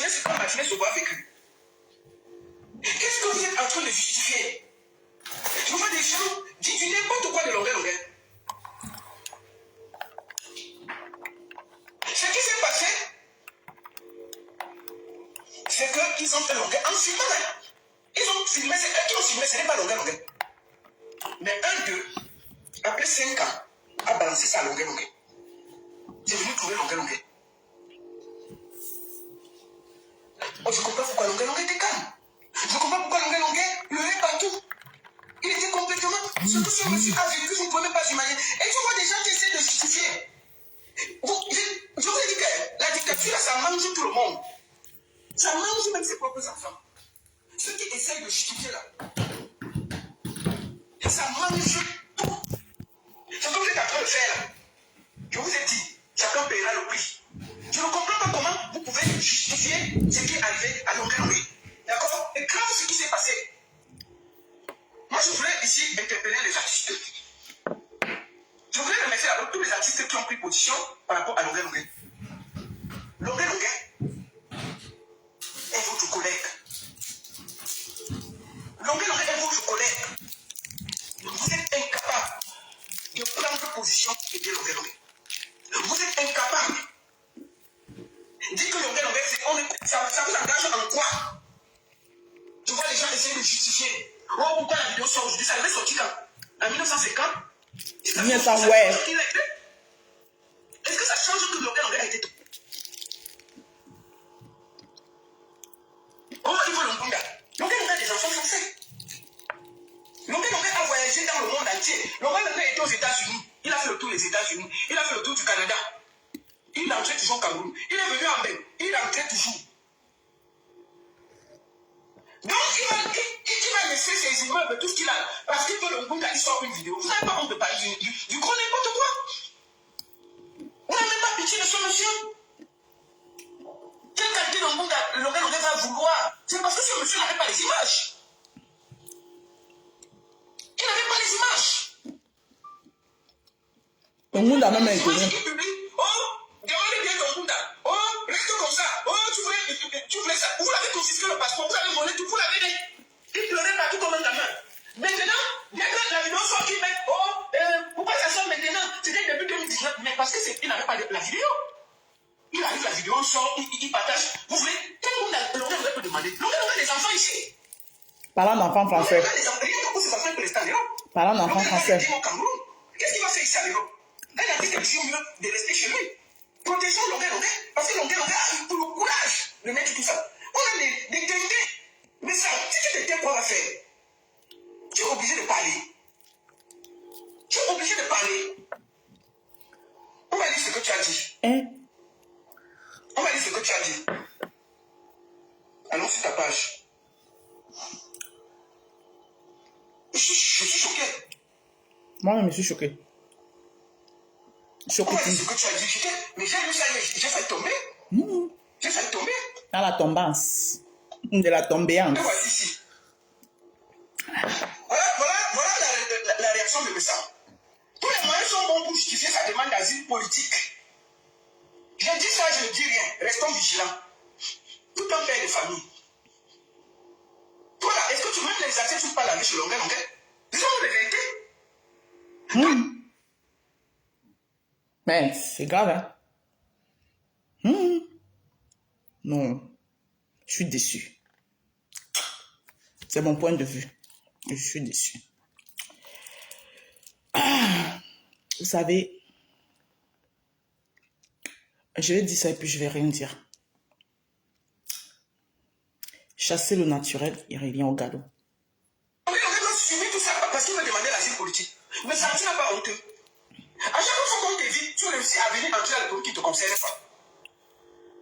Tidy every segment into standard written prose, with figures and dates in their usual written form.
c'est pas imaginer ce qu'on a vécu. Qu'est-ce que vous êtes en train de justifier? Je vois des gens dire du n'importe quoi de longueur. Ce qui s'est passé, c'est qu'ils ont fait longueur en filmant. Ils ont filmé, c'est eux qui ont filmé, ce n'est pas longueur. Mais un d'eux, après 5 ans, a balancé ça à longueur. C'est venu trouver longueur. Oh, je comprends pourquoi longueur était calme. Je comprends pourquoi longueur le est partout. Il était complètement. Surtout si on me suit à vécu, vous ne pouvez même pas imaginer. Et tu vois des gens qui essaient de justifier. Je vous ai dit que la dictature, ça mange tout le monde. Ça mange même ses propres enfants. Ceux qui essayent de justifier là, ça mange tout. C'est ce que vous êtes en train de faire là. Je vous ai dit, chacun paiera le prix. Je ne comprends pas comment vous pouvez justifier ce qui est arrivé à longueur. D'accord? Et grave ce qui s'est passé. Moi, je voulais ici interpeller les artistes. Je voulais remercier alors tous les artistes qui ont pris position par rapport à longueur. Longueur est votre collègue. Longueur est votre collègue. Vous êtes incapable de prendre position et dire longueur. Vous êtes incapable. Dites que longueur, ça vous engage en quoi? Tu vois les gens essayer de justifier. Oh, pourquoi la vidéo sort aujourd'hui? Ça devait sortir quand? En 1950? Ouais. Est-ce que ça change que longueur a été tout? Oh, il faut Longunda. Longueur a des enfants français. Longueur a voyagé dans le monde entier. Longueur était aux États-Unis. Il a fait le tour des États-Unis. Il a fait le tour du Canada. Il entrait toujours au Cameroun. Il est venu en Belgique. Il entrait toujours. Donc, il va laisser ses immeubles, tout ce qu'il a. Parce qu'il veut le Longunda, il sort une vidéo. Vous n'avez pas honte de parler du gros n'importe quoi. Vous n'avez même pas pitié de ce monsieur. Quelle qualité Longunda va vouloir? C'est parce que ce monsieur n'avait pas les images. Il n'avait pas les images. Longunda a même été. Oh, demandez bien Longunda. Oh, reste comme ça. Oh, tu voulais ça. Vous l'avez confisqué le passeport, vous avez volé tout, vous l'avez dit. Il pleurait partout comme un gamin. Maintenant, dès que la vidéo sort, il met, pourquoi ça sort maintenant? C'était depuis 2019, mais parce qu'il n'avait pas la vidéo. Il arrive, la vidéo sort, il partage. Vous voulez, tout le monde Longunda peut demander. Longunda a des enfants ici. Parlant d'enfants français. Rien que pour ses enfants pour l'instant, Parlant d'enfants français. Qu'est-ce qu'il va faire ici à l'Europe? Elle a dit que c'est mieux de rester chez lui. Protégeons Longueur, parce que Longueur a pour le courage de mettre tout ça. On a des teintés. Mais ça, si tu te tais, quoi va faire? Tu es obligé de parler. Tu es obligé de parler. On va dire ce que tu as dit. On va dire ce que tu as dit. Allons sur ta page. Je suis choqué. Moi-même, je suis choqué. On va dire ce que tu as dit. Mais j'ai vu ça, j'ai fait tomber. J'ai fait tomber. Dans la tombance. De la tombéance. Et voici ici. Voilà la réaction de Messa. Tous les moyens sont bons pour justifier sa demande d'asile politique. Je dis ça, je ne dis rien. Restons vigilants. Tout un père de famille. Toi là, est-ce que tu mets les accès sur pas la vie sur Longueur? Disons la vérité. Mais c'est grave, hein? Non. Je suis déçu. C'est mon point de vue. Je suis déçu. Vous savez, je vais dire ça et puis je vais rien dire. Chasser le naturel, il revient au galop. On a suivi tout ça parce qu'il veut demander l'asile politique. Mais ça, tu n'as pas honteux. À chaque fois qu'on te dit, tu réussis à venir entrer dans le Congo qui ne te concerne pas.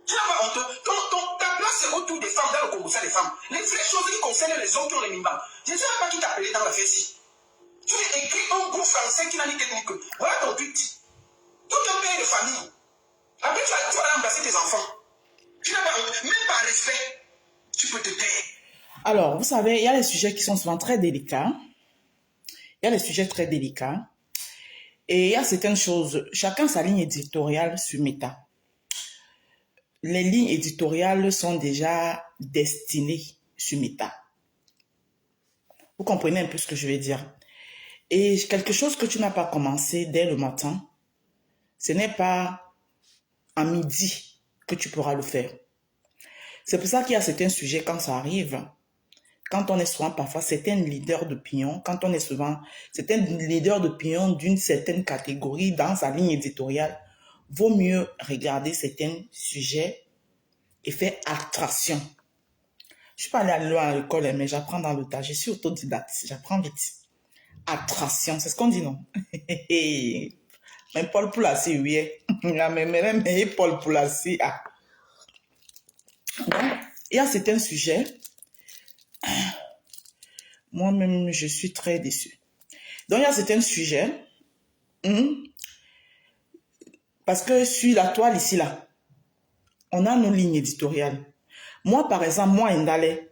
Tu n'as pas honteux. Ta place est autour des femmes dans le Congo, ça des femmes. Les vraies choses qui concernent les hommes qui ont les mimbas. Je ne sais même pas qui t'a appelé dans l'affaire-ci. Tu as écrit un groupe français qui n'a ni technique. Voilà ton tweet. Tout un père de famille. Après, tu vas embrasser tes enfants. Tu n'as pas honte. Même par respect, tu peux te taire. Alors, vous savez, il y a les sujets qui sont souvent très délicats. Il y a les sujets très délicats. Et il y a certaines choses, chacun sa ligne éditoriale sur Meta. les lignes éditoriales sont déjà destinées sur Meta. Vous comprenez un peu ce que je veux dire. Et quelque chose que tu n'as pas commencé dès le matin, ce n'est pas à midi que tu pourras le faire. C'est pour ça qu'il y a certains sujets quand ça arrive, quand on est souvent parfois certains leaders d'opinion, quand on est souvent certains leaders d'opinion d'une certaine catégorie dans sa ligne éditoriale, vaut mieux regarder certains sujets et faire abstraction. Je suis pas allée à l'école, mais j'apprends dans le tas. Je suis autodidacte, j'apprends vite. Abstraction, c'est ce qu'on dit, non? Même Paul Poulassi, oui. Mais Paul Poulassi, ah. Donc, il y a certains sujets. Moi-même, je suis très déçue. Donc, il y a certains sujets. Parce que sur la toile ici, là, on a nos lignes éditoriales. Moi, par exemple, moi, Ndale,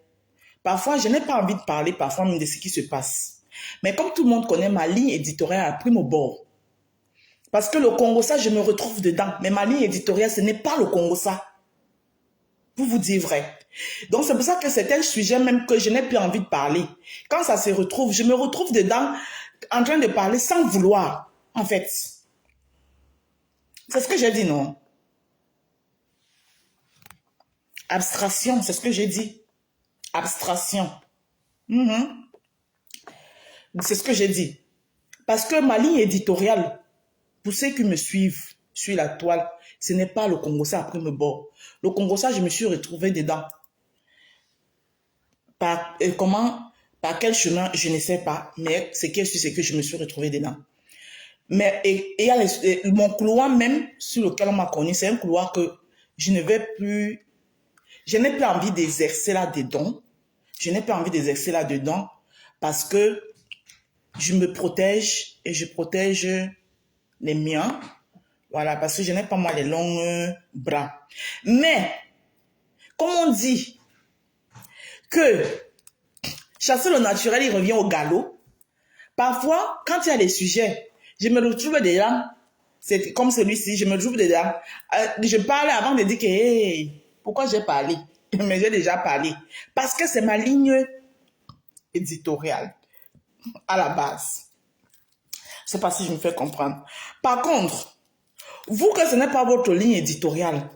parfois, je n'ai pas envie de parler parfois même de ce qui se passe. Mais comme tout le monde connaît ma ligne éditoriale à prime abord, parce que le Congo-ça, je me retrouve dedans. Mais ma ligne éditoriale, ce n'est pas le Congo-ça. Pour vous dire vrai. Donc, c'est pour ça que c'est un sujet même que je n'ai plus envie de parler. Quand ça se retrouve, je me retrouve dedans en train de parler sans vouloir, en fait. C'est ce que j'ai dit, non? Abstraction, c'est ce que j'ai dit. Abstraction. C'est ce que j'ai dit. Parce que ma ligne éditoriale, pour ceux qui me suivent sur la toile, ce n'est pas le Congo-ça après me bord. Le Congo-ça, je me suis retrouvée dedans. Par quel chemin, je ne sais pas. Mais ce qui est sûr, c'est que je me suis retrouvée dedans. Mais y a mon couloir même sur lequel on m'a connu, c'est un couloir que je n'ai plus envie d'exercer là-dedans. Je n'ai pas envie d'exercer là-dedans parce que je me protège et je protège les miens. Voilà, parce que je n'ai pas moi les longs bras. Mais, comme on dit que chasser le naturel, il revient au galop. Parfois, quand il y a des sujets, je me retrouve dedans. C'est comme celui-ci, je me retrouve dedans. Je parle avant de dire que, hey, pourquoi j'ai parlé? Mais j'ai déjà parlé. Parce que c'est ma ligne éditoriale à la base. Je ne sais pas si je me fais comprendre. Par contre, vous que ce n'est pas votre ligne éditoriale,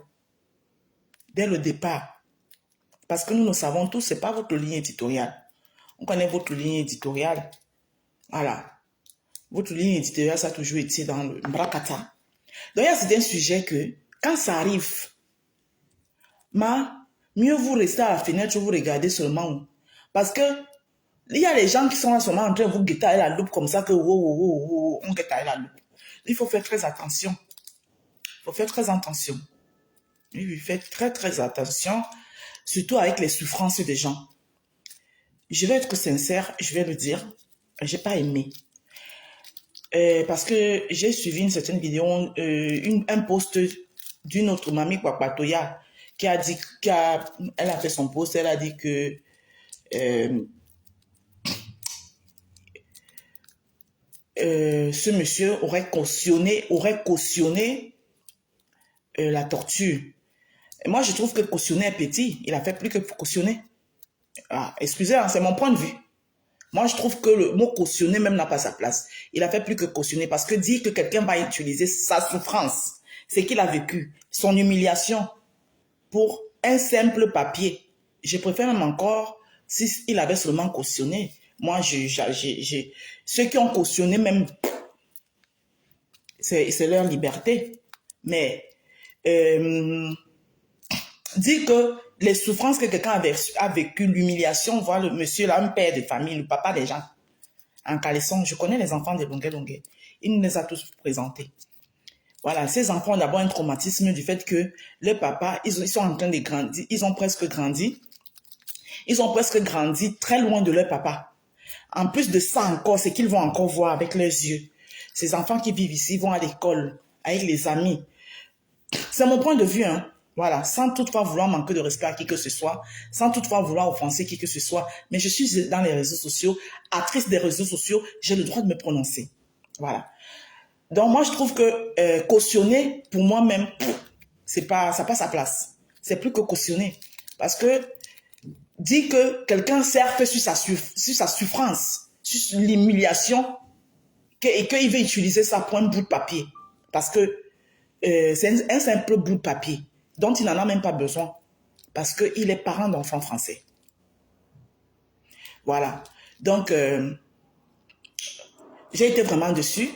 dès le départ, parce que nous le savons tous, ce n'est pas votre ligne éditoriale. On connaît votre ligne éditoriale. Voilà. Votre ligne éditoriale, ça a toujours été dans le Mbrakata. Donc, il y a certains sujets que, quand ça arrive, mieux vous restez à la fenêtre, vous regardez seulement. Parce que, il y a des gens qui sont là seulement en train de vous guetter à la loupe comme ça que, on guette à la loupe. Il faut faire très attention. Il faut faire très attention. Oui, faites très, très attention, surtout avec les souffrances des gens. Je vais être sincère, je vais le dire, j'ai pas aimé. Parce que j'ai suivi une certaine vidéo, un post d'une autre mamie Kwakpatoya qui a dit, elle a fait son post, elle a dit que ce monsieur aurait cautionné la torture. Et moi, je trouve que cautionner est petit. Il a fait plus que cautionner. Ah, excusez, hein, c'est mon point de vue. Moi, je trouve que le mot cautionner même n'a pas sa place. Il a fait plus que cautionner parce que dire que quelqu'un va utiliser sa souffrance, c'est qu'il a vécu, son humiliation pour un simple papier. Je préfère même encore s'il avait seulement cautionné. Moi, ceux qui ont cautionné même, c'est leur liberté. Mais dire que les souffrances que quelqu'un a vécu, l'humiliation, voir le monsieur là, un père de famille, le papa des gens, en caleçon, je connais les enfants de Longuet. Il nous les a tous présentés. Voilà, ces enfants ont d'abord un traumatisme du fait que les papas, ils sont en train de grandir, ils ont presque grandi. Ils ont presque grandi très loin de leur papa. En plus de ça encore, c'est qu'ils vont encore voir avec leurs yeux. Ces enfants qui vivent ici vont à l'école, avec les amis. C'est mon point de vue, hein. Voilà, sans toutefois vouloir manquer de respect à qui que ce soit, sans toutefois vouloir offenser qui que ce soit, mais je suis dans les réseaux sociaux, actrice des réseaux sociaux, j'ai le droit de me prononcer. Voilà. Donc moi je trouve que cautionner, pour moi-même, ça n'a pas sa place. C'est plus que cautionner. Parce que dire que quelqu'un surfe sur sa souffrance, sur l'humiliation, et qu'il veut utiliser ça pour un bout de papier. Parce que c'est un simple bout de papier dont il n'en a même pas besoin. Parce qu'il est parent d'enfants français. Voilà. Donc, j'ai été vraiment déçue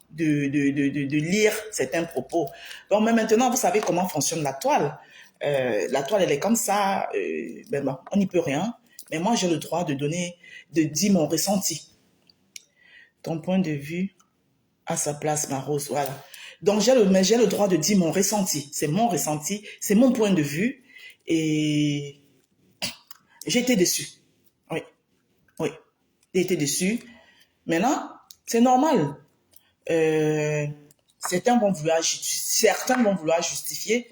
de lire certains propos. Donc, mais maintenant, vous savez comment fonctionne la toile. La toile, elle est comme ça. Ben bon, on n'y peut rien. Mais moi, j'ai le droit de dire mon ressenti. Ton point de vue à sa place, ma rose. Voilà. Donc, j'ai le droit de dire mon ressenti. C'est mon ressenti. C'est mon point de vue. Et j'ai été déçue. Oui. Oui. J'ai été déçue. Maintenant, c'est normal. Certains vont vouloir justifier.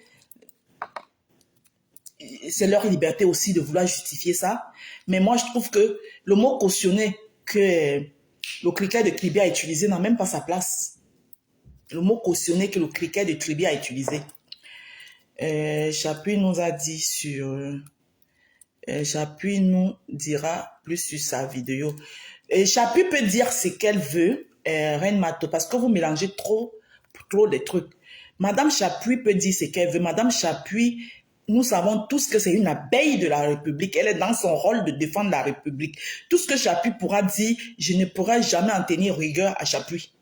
C'est leur liberté aussi de vouloir justifier ça. Mais moi, je trouve que le mot cautionner que le cliquet de Kribi a utilisé n'a même pas sa place. Le mot cautionner que le cliquet de Kribi a utilisé. Chapuis nous a dit sur... Chapuis nous dira plus sur sa vidéo. Chapuis peut dire ce qu'elle veut, Reine Mato, parce que vous mélangez trop des trucs. Madame Chapuis peut dire ce qu'elle veut. Madame Chapuis, nous savons tous que c'est une abeille de la République. Elle est dans son rôle de défendre la République. Tout ce que Chapuis pourra dire, je ne pourrai jamais en tenir rigueur à Chapuis.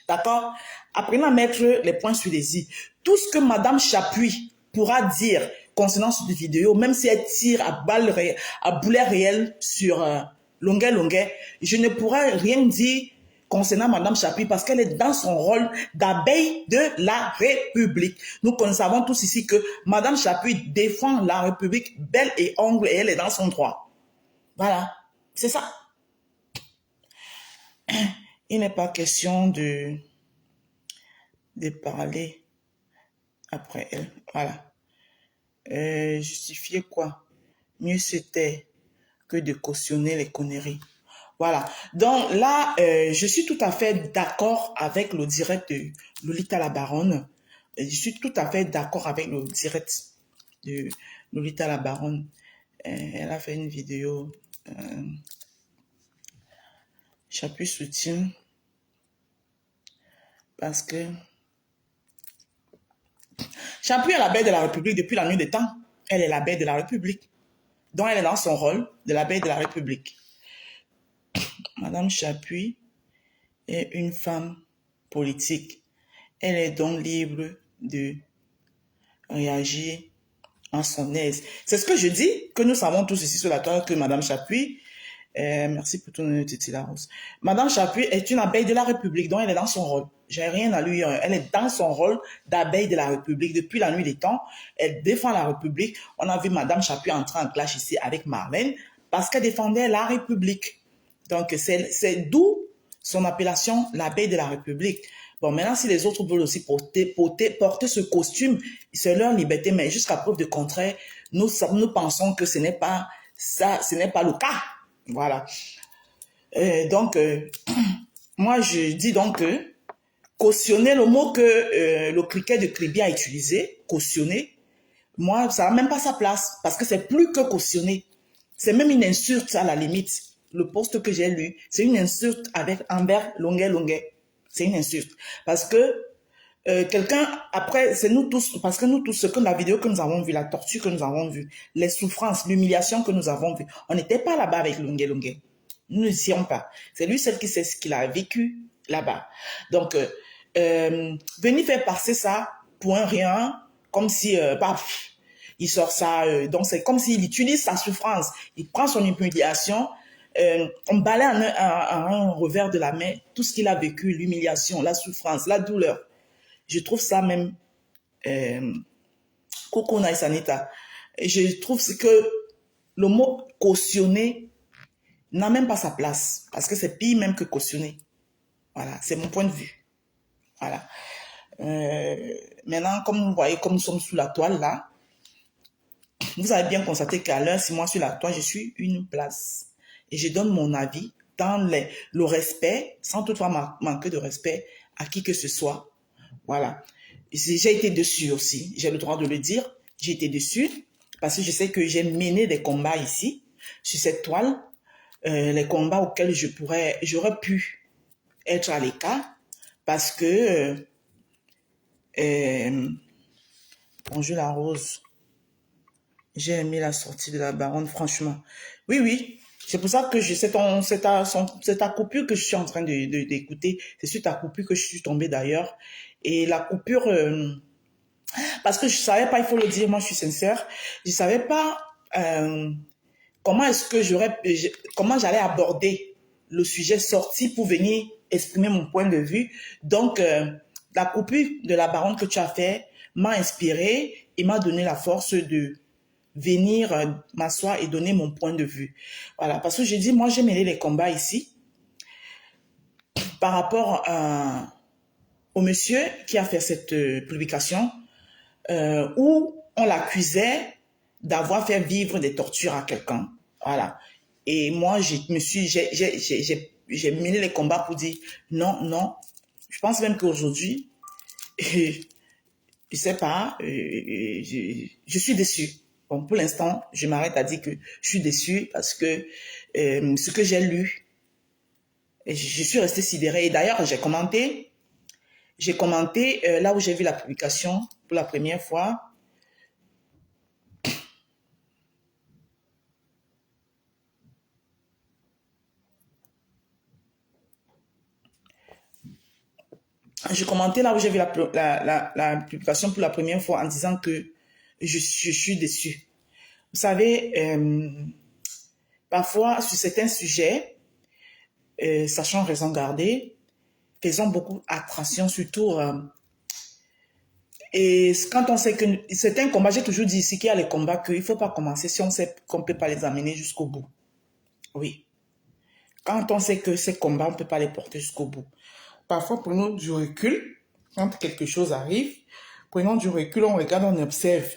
D'accord? Apprenez à mettre les points sur les i. Tout ce que Madame Chapuis pourra dire concernant cette vidéo, même si elle tire à boulet réel sur Longuet, je ne pourrai rien dire concernant Madame Chapuis parce qu'elle est dans son rôle d'abeille de la République. Nous savons tous ici que Madame Chapuis défend la République belle et ongle et elle est dans son droit. Voilà, c'est ça. Il n'est pas question de parler après elle. Voilà. Justifier quoi? Mieux c'était que de cautionner les conneries. Voilà. Donc là, je suis tout à fait d'accord avec le direct de Lolita la Baronne. Je suis tout à fait d'accord avec le direct de Lolita la Baronne. Elle a fait une vidéo. Chapuis soutien. Parce que Chapuis est la belle de la République depuis la nuit des temps. Elle est la belle de la République. Donc, elle est dans son rôle de la belle de la République. Madame Chapuis est une femme politique. Elle est donc libre de réagir en son aise. C'est ce que je dis, que nous savons tous ici sur la toile, que Madame Chapuis, merci pour ton Titi la Rose. Madame Chapuis est une abeille de la République, donc elle est dans son rôle. J'ai rien à lui. Elle est dans son rôle d'abeille de la République depuis la nuit des temps. Elle défend la République. On a vu Madame Chapuis entrer en clash ici avec Marlène parce qu'elle défendait la République. Donc, c'est d'où son appellation, l'abeille de la République. Bon, maintenant, si les autres veulent aussi porter ce costume, c'est leur liberté, mais jusqu'à preuve de contraire, nous pensons que ce n'est pas ça, ce n'est pas le cas. Voilà. Donc, moi, je dis donc que cautionner, le mot que le cliquet de Kribi a utilisé, cautionner, moi, ça n'a même pas sa place, parce que c'est plus que cautionner. C'est même une insulte à la limite. Le poste que j'ai lu, c'est une insulte envers Longuet. C'est une insulte. Parce que quelqu'un, après, c'est nous tous, parce que nous tous, ce que la vidéo que nous avons vue, la torture que nous avons vue, les souffrances, l'humiliation que nous avons vue, on n'était pas là-bas avec Longuet. Nous ne étions pas. C'est lui seul qui sait ce qu'il a vécu là-bas. Donc, venir faire passer ça pour un rien, comme si, paf, il sort ça. Donc, c'est comme s'il utilise sa souffrance. Il prend son humiliation, on balaye en un revers de la main tout ce qu'il a vécu, l'humiliation, la souffrance, la douleur. Je trouve ça même Coco Sanita. Je trouve que le mot cautionner n'a même pas sa place. Parce que c'est pire même que cautionner. Voilà, c'est mon point de vue. Voilà. Maintenant, comme vous voyez, comme nous sommes sous la toile là, vous avez bien constaté qu'à l'heure, si moi sur la toile, je suis une place. Et je donne mon avis dans le respect, sans toutefois manquer de respect à qui que ce soit. Voilà. J'ai été dessus aussi, j'ai le droit de le dire. J'ai été déçue parce que je sais que j'ai mené des combats ici, sur cette toile, les combats auxquels j'aurais pu être à l'écart parce que, bonjour la rose, j'ai aimé la sortie de la baronne, franchement. Oui, oui, c'est pour ça que c'est ta coupure que je suis en train d'écouter. C'est sur ta coupure que je suis tombée d'ailleurs. Et la coupure, parce que je savais pas, il faut le dire, moi je suis sincère, je savais pas comment j'allais aborder le sujet sorti pour venir exprimer mon point de vue. Donc, la coupure de la baronne que tu as fait m'a inspiré et m'a donné la force de venir m'asseoir et donner mon point de vue. Voilà, parce que j'ai dit, moi j'ai mêlé les combats ici par rapport au monsieur qui a fait cette publication où on l'accusait d'avoir fait vivre des tortures à quelqu'un. Voilà. Et moi, j'ai mené les combats pour dire non, non. Je pense même qu'aujourd'hui, je sais pas, je suis déçue. Bon, pour l'instant, je m'arrête à dire que je suis déçue parce que ce que j'ai lu, je suis restée sidérée. Et d'ailleurs, j'ai commenté là où j'ai vu la publication pour la première fois. Je commentais là où j'ai vu la publication pour la première fois en disant que je suis déçue. Vous savez, parfois sur certains sujets, sachant raison garder, faisons beaucoup attention, surtout et quand on sait que certains combats, j'ai toujours dit ici qu'il y a les combats qu'il ne faut pas commencer si on sait qu'on ne peut pas les amener jusqu'au bout. Oui. Quand on sait que ces combats, on ne peut pas les porter jusqu'au bout. Parfois, prenons du recul. Quand quelque chose arrive, prenons du recul, on regarde, on observe.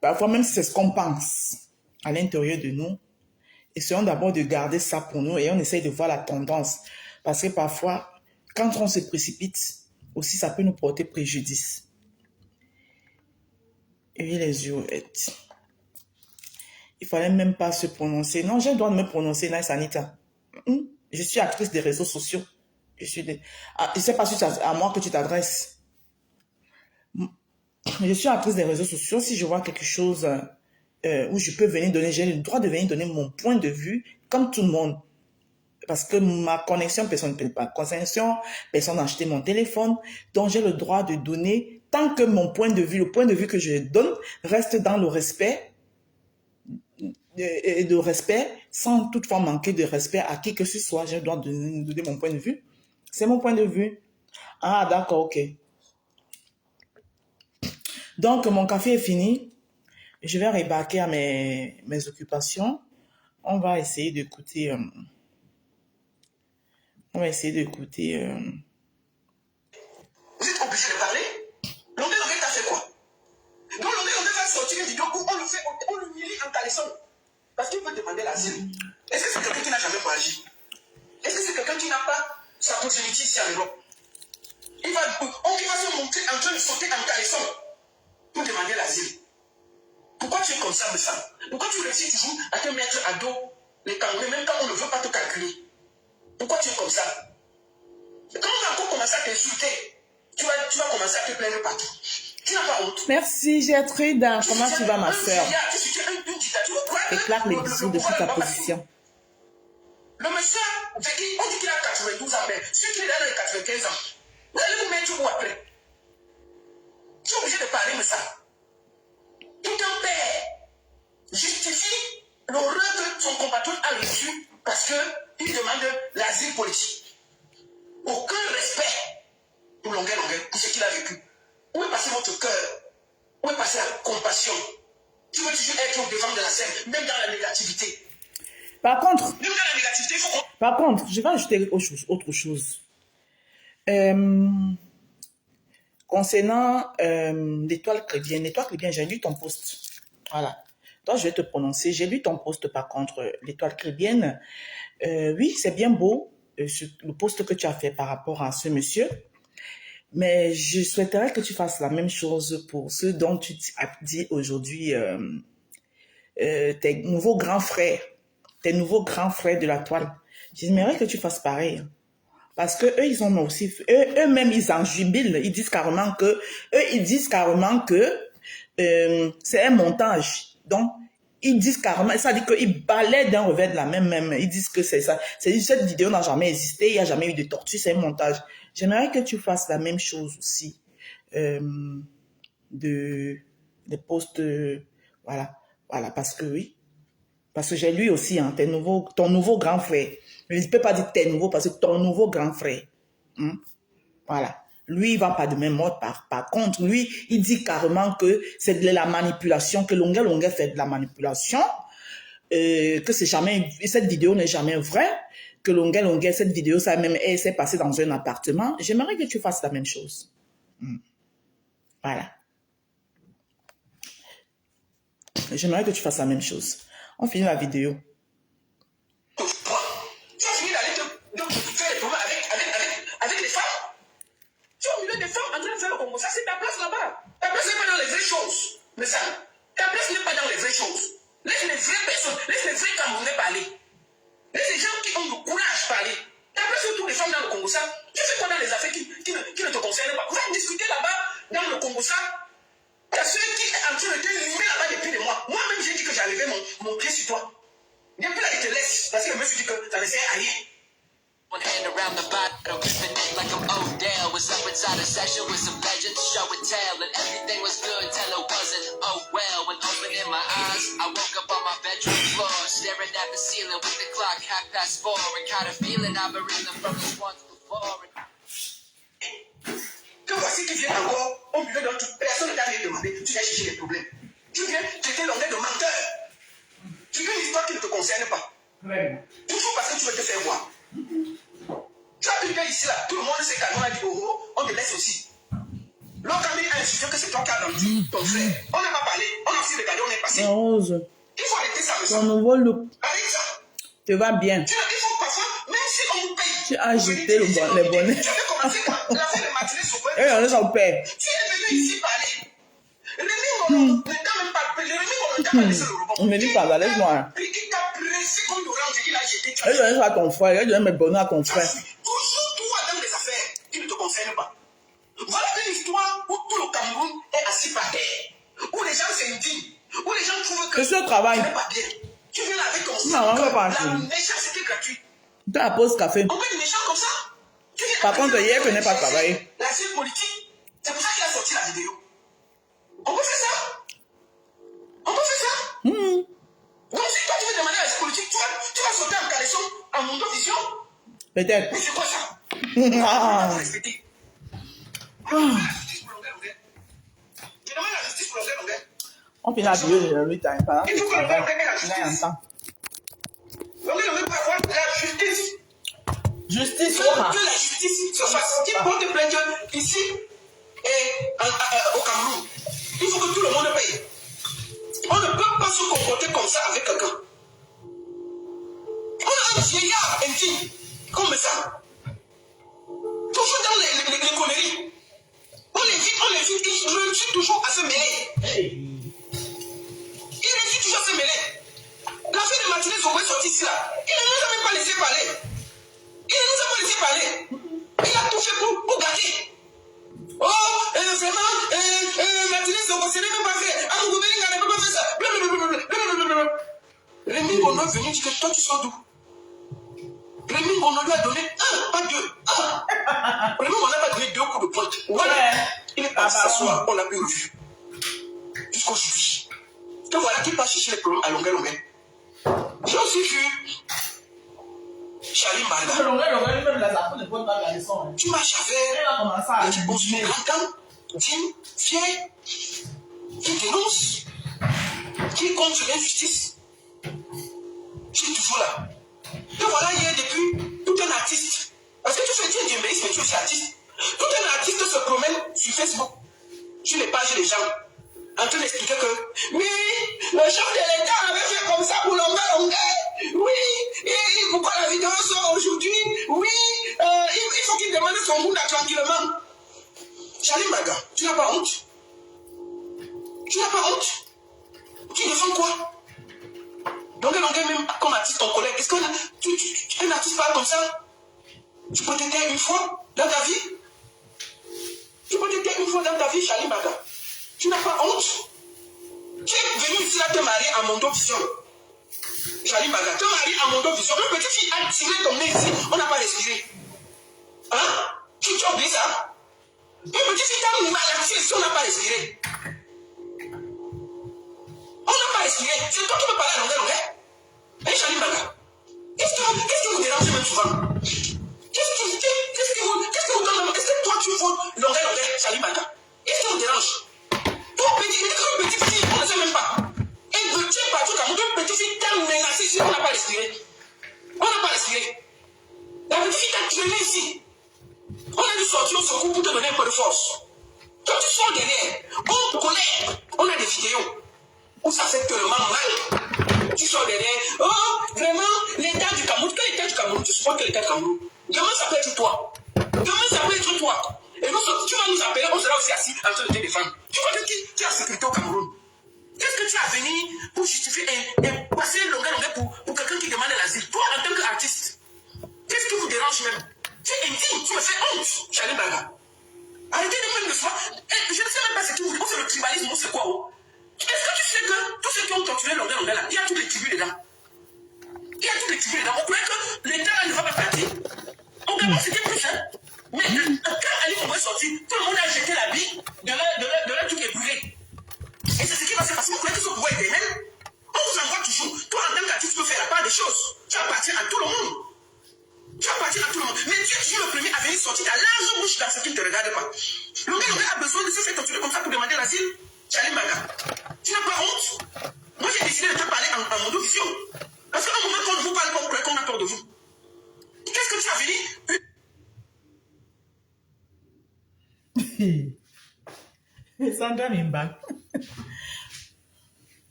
Parfois, même si c'est ce qu'on pense à l'intérieur de nous, essayons d'abord de garder ça pour nous et on essaye de voir la tendance. Parce que parfois, quand on se précipite, aussi, ça peut nous porter préjudice. Et les yeux, il fallait même pas se prononcer. Non, j'ai le droit de me prononcer, Nice Anita. Je suis actrice des réseaux sociaux. Je ne sais pas si c'est à moi que tu t'adresses. Je suis actrice des réseaux sociaux. Si je vois quelque chose où je peux venir donner, j'ai le droit de venir donner mon point de vue, comme tout le monde. Parce que ma connexion, personne ne paye pas. Connexion, personne n'a acheté mon téléphone. Donc, j'ai le droit de donner, tant que mon point de vue, le point de vue que je donne, reste dans le respect, de respect, sans toutefois manquer de respect à qui que ce soit. J'ai le droit de donner mon point de vue. C'est mon point de vue. Ah, d'accord, ok. Donc, mon café est fini. Je vais rebarquer à mes occupations. On va essayer d'écouter... on va essayer d'écouter... Vous êtes obligé de parler. Londé t'a fait quoi? Donc Londé va sortir une vidéo où on l'humilie en caleçon. Parce qu'il veut demander l'asile. Est-ce que c'est quelqu'un qui n'a jamais voyagé? Est-ce que c'est quelqu'un qui n'a pas sa progéniture ici en Europe? On va se montrer en train de sauter en caleçon pour demander l'asile. Pourquoi tu es comme ça, Messa? Pourquoi tu réussis toujours à te mettre à dos les Camerounais, même quand on ne veut pas te calculer? Pourquoi tu es comme ça? Quand on va encore commencer à t'insulter, tu vas commencer à te plaindre partout. Tu n'as pas honte. Merci Gertrude. Comment tu vas, ma soeur? Éclate les bisous depuis ta position. Le monsieur, on dit qu'il a 92 ans, mais celui qui est dans les 95 ans, vous allez vous mettre où après? Tu es obligé de parler de ça. Tout un père justifie l'horreur que son compatriote a reçue parce qu'il demande l'asile politique. Aucun respect pour Longuet, pour ce qu'il a vécu. Où est passé votre cœur? Où est passée la compassion? Tu veux toujours être au devant de la scène, même dans la négativité. Par contre, même dans la négativité, il faut qu'on... Par contre, je vais ajouter autre chose. Concernant l'étoile chrétienne, j'ai lu ton post. Voilà. Toi, je vais te prononcer. J'ai lu ton post, par contre, l'étoile chrétienne. Oui, c'est bien beau, le post que tu as fait par rapport à ce monsieur. Mais je souhaiterais que tu fasses la même chose pour ceux dont tu as dit aujourd'hui, tes nouveaux grands frères de la toile. J'aimerais que tu fasses pareil. Parce que eux, ils ont aussi, eux-mêmes, ils en jubilent. Ils disent carrément que c'est un montage. Donc, ils disent carrément, ça dit qu'ils balaient d'un revers de la même. Ils disent que c'est ça. C'est cette vidéo n'a jamais existé, il n'y a jamais eu de tortue, c'est un montage. J'aimerais que tu fasses la même chose aussi. Des posts, voilà, parce que oui. Parce que j'ai lu aussi, hein, ton nouveau grand frère. Je ne peux pas dire tes nouveaux, parce que ton nouveau grand frère. Hein, voilà. Lui, il ne va pas de même mode. Par contre, lui, il dit carrément que c'est de la manipulation, que Longuet fait de la manipulation, que c'est jamais, cette vidéo n'est jamais vraie, que Longuet, cette vidéo, ça même, elle s'est passée dans un appartement. J'aimerais que tu fasses la même chose. Voilà. J'aimerais que tu fasses la même chose. On finit la vidéo. Tu as fini d'aller faire les problèmes avec les femmes. Tu es au milieu des femmes en train de faire le Congo. Ça, c'est ta place là-bas. Ta place n'est pas dans les vraies choses. Mais ça, ta place n'est pas dans les vraies choses. Laisse les vraies personnes, laisse les vrais Camerounais parler. Laisse les gens qui ont le courage parler. Ta place est tous les femmes dans le Congo. Ça, tu fais quoi dans les affaires qui ne te concernent pas? Vous allez discuter là-bas, dans le Congo. Ça, il y a ceux qui sont en train de te limer là-bas depuis des mois. Moi-même, j'ai dit que j'enlevais mon pied sur toi. Depuis là, il te laisse. Parce que je me suis dit que ça ne sert à rien. One hand around the bottle, gripping it like I'm Odell. Was up inside a session with some legends, show and tell, and everything was good till it wasn't. Oh well, when opening my eyes, I woke up on my bedroom floor, staring at the ceiling with the clock 4:30, and kind of feeling I've been reeling from this once before. Que voici qui vient encore au milieu de toute personne ne t'a rien demandé, tu viens chercher les problèmes. Tu viens traiter Longuet de menteur. Tu veux une histoire qui ne te concerne pas. Toujours parce que tu veux te faire voir. Tu as pu ici là, tout le monde sait qu'on a dit oh, on te laisse aussi. L'Ocamé a insisté que c'est toi qui as vendu ton frère. On n'a pas parlé, on a aussi regardé, on est passé. Rose. Il faut arrêter ça, monsieur. Ton nouveau look Arrête ça. te va bien. Il faut parfois, même si on vous paye. Tu as jeté les bonnets. Tu avais commencé la fin de matinée sur quoi? Et on est au père. Tu es venu ici parler. Rémi Mono ne t'a même pas Rémi Mono ne t'a pas laissé le rebond. On me dit pas, laisse-moi. Puis il t'a pressé comme l'orange, il a jeté. Elle donne ça à ton frère, elle donne mes bonnets à ton frère. Toujours toi dans les affaires qui ne te concernent pas. Voilà une histoire où tout le Cameroun est assis par terre. Où les gens s'indignent. Où les gens trouvent que Je suis au travail. ce n'est pas bien. Tu viens là avec ton Non, on va pas la enchaîner. méchanceté gratuite. Tu as la pause café. On peut être méchant comme ça. Tu viens Par avec contre, hier, je n'ai pas travaillé. la scène politique, c'est pour ça qu'il a sorti la vidéo. On peut faire ça. On peut faire ça. Donc si toi tu veux demander à la scène politique, tu vas sauter en caressant en Mondo Vision. Peut-être. Mais c'est quoi ça? Ah. On va respecter. Je demande la justice pour Longuet. Je demande la justice pour Longuet. On finit la vidéo de 8 ans. Pendant Il faut que travail, Longuet ait la il y a un justice. temps. Longuet ne veut pas avoir la justice. Justice, Que la justice se fasse. Qui porte plainte ici et au Cameroun. Il faut que tout le monde paye. On ne peut pas se comporter comme ça avec quelqu'un. On a un vieillard intime comme ça. Toujours dans les conneries. On les vit, il réussit toujours à se mêler. Il réussit toujours à se mêler. La fin de matinée, Zoé est sorti ici là. Il ne nous a même pas laissé parler. Il ne nous a pas laissé parler. Il a tout fait pour gâter. Oh, vraiment, matinée, Zoé, ce n'est même pas fait. Ah, vous n'avez pas fait ça. Blablabla. Rémi Bono est venu dire que toi, tu sors d'où? Rémi Bono lui a donné un, pas deux. Un. Rémi Bono n'a pas donné 2 coups de pointe. Voilà. Il est parti s'asseoir, on l'a plus revu. Jusqu'aujourd'hui. Donc voilà qui passe chercher les problèmes à longueur. J'ai aussi vu Charlie Marga. Tu m'as chavé. Tu poses une grande digne, fière, qui dénonce, qui est contre l'injustice. Je suis toujours là. Et voilà, hier, depuis, tout un artiste, parce que tu fais du mbéisme, mais tu es aussi artiste, tout un artiste se promène sur Facebook, sur les pages des gens, en train d'expliquer que, oui, le chef de l'État avait fait comme ça pour Longuet. Oui, et pourquoi la vidéo sort aujourd'hui? Oui, il faut qu'il demande son bout tranquillement. Tu défends quoi? Donc, même comme artiste, ton collègue, est-ce qu'un artiste parle comme ça? Tu peux te taire une fois dans ta vie? Tu peux te taire une fois dans ta vie, Charlie Baga? Tu n'as pas honte? Tu es venu ici là te marier à Mondo Vision. Charlie Baga, te marier à Mondo Vision. Une petite fille a tiré ton nez ici, on n'a pas respiré. Hein? Tu as oublié ça? Une petite fille t'a maladie ici, on n'a pas respiré. On n'a pas respiré. C'est toi qui peux parler à longueur. Hein, Charlie Baga? Qu'est-ce qui vous dérange même souvent? Qu'est-ce que vous donne? Est-ce que toi tu vois longueur, Charlie Baga? Qu'est-ce qui vous dérange? Toi, petite fille, on ne sait même pas. Et tu es parti au Cameroun, une petite fille t'a menacé ici, on n'a pas respiré. On n'a pas respiré. La petite fille t'a traîné ici. On a dû sortir au secours pour te donner un peu de force. Toi, tu sors derrière. On connaît. On a des vidéos où ça fait tellement mal. Tu sors derrière. Oh, vraiment, l'État du Cameroun. Quel État du Cameroun? Tu supportes quel État du Cameroun? Demain, ça peut être toi. Demain, ça peut être toi. Et nous, tu vas nous appeler, on sera aussi assis en train de te défendre. Tu vas dire qui est en sécurité au Cameroun? Qu'est-ce que tu as venu pour justifier et passer longueur pour quelqu'un qui demande l'asile? Toi, en tant qu'artiste, qu'est-ce qui vous dérange même? Tu es indigne, tu me fais honte, Charlie Baga. Arrêtez de même de soi. Je ne sais même pas ce que vous dites. C'est le tribalisme ou c'est quoi? Est-ce que tu sais que tous ceux qui ont torturé longueur là, il y a tous les tribus dedans? Il y a tous les tribus dedans. On croyait que l'État ne va pas partir. Au Gabon, c'était plus simple. Mais quand Ali Bongo est sorti, tout le monde a jeté la bille de leur truc ébouillé. Et c'est ce qui va se passer. Vous croyez que ce pouvoir est éternel? On vous envoie toujours. Toi, en tant qu'artiste, tu peux faire la part des choses. Tu appartiens à tout le monde. Tu appartiens à tout le monde. Mais tu es toujours le premier à venir sortir ta large bouche dans ce qui ne te regarde pas. L'homme a besoin de se faire torturer comme ça pour demander l'asile. Charlie Baga, tu n'as pas honte? Moi, j'ai décidé de te parler en Mondo Vision. Parce qu'à un moment, quand on vous parle, on croit qu'on a peur de vous. Qu'est-ce que tu as venu? Sandra Mimba.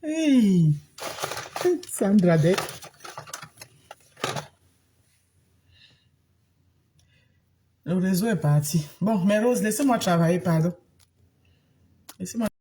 Hey. Sandra Deck. Le réseau est parti. Bon, mais Rose, laissez-moi travailler, pardon. Laissez-moi